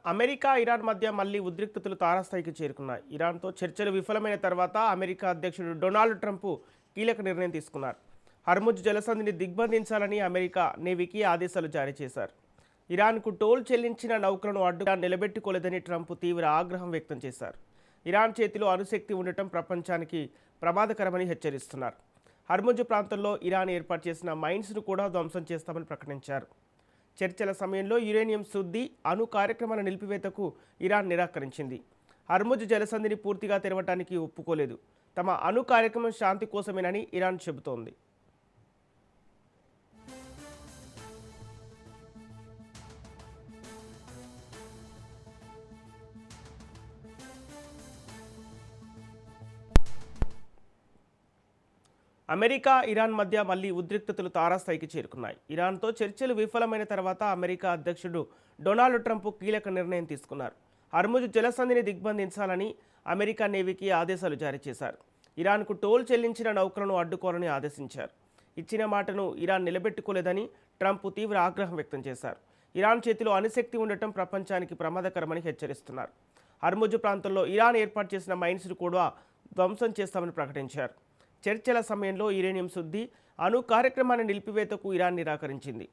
America, Iran మధ్య మళ్లీ ఉద్రిక్తతలు తారాస్థాయికి చేరుకున్నాయి. ఇరాన్తో చర్చలు విఫలమైన తర్వాత అమెరికా అధ్యక్షుడు డొనాల్డ్ ట్రంప్ కీలక నిర్ణయం తీసుకున్నారు. హర్ముజ్ జలసంధిని దిగ్బంధించాలని అమెరికా నేవీకి ఆదేశాలు జారీ చేశారు. ఇరాన్కు టోల్ చెల్లించిన నౌకలను అడ్డుగా నిలబెట్టుకోలేదని ట్రంప్ తీవ్ర ఆగ్రహం వ్యక్తం చేశారు. ఇరాన్ చేతిలో అణుశక్తి ఉండటం ప్రపంచానికి ప్రమాదకరమని హెచ్చరిస్తున్నారు. హర్ముజ్ ప్రాంతంలో ఇరాన్ ఏర్పాటు చేసిన మైన్స్ను కూడా ధ్వంసం చేస్తామని ప్రకటించారు. చర్చల సమయంలో యురేనియం శుద్ధి, అణు కార్యక్రమాల నిలిపివేతకు ఇరాన్ నిరాకరించింది. హర్ముజ్ జలసంధిని పూర్తిగా తెరవటానికి ఒప్పుకోలేదు. తమ అణు కార్యక్రమం శాంతి కోసమేనని ఇరాన్ చెబుతోంది. అమెరికా, ఇరాన్ మధ్య మళ్లీ ఉద్రిక్తతలు తారాస్థాయికి చేరుకున్నాయి. ఇరాన్తో చర్చలు విఫలమైన తర్వాత అమెరికా అధ్యక్షుడు డొనాల్డ్ ట్రంప్ కీలక నిర్ణయం తీసుకున్నారు. హర్ముజ్ జలసంధిని దిగ్బంధించాలని అమెరికా నేవీకి ఆదేశాలు జారీ చేశారు. ఇరాన్కు టోల్ చెల్లించిన నౌకలను అడ్డుకోవాలని ఆదేశించారు. ఇచ్చిన మాటను ఇరాన్ నిలబెట్టుకోలేదని ట్రంప్ తీవ్ర ఆగ్రహం వ్యక్తం చేశారు. ఇరాన్ చేతిలో అణుశక్తి ఉండటం ప్రపంచానికి ప్రమాదకరమని హెచ్చరిస్తున్నారు. హర్ముజ్ ప్రాంతంలో ఇరాన్ ఏర్పాటు చేసిన మైన్స్ను కూడా ధ్వంసం చేస్తామని ప్రకటించారు. చర్చల సమయంలో యురేనియం శుద్ధి, అణు కార్యక్రమాన్ని నిలిపివేతకు ఇరాన్ నిరాకరించింది.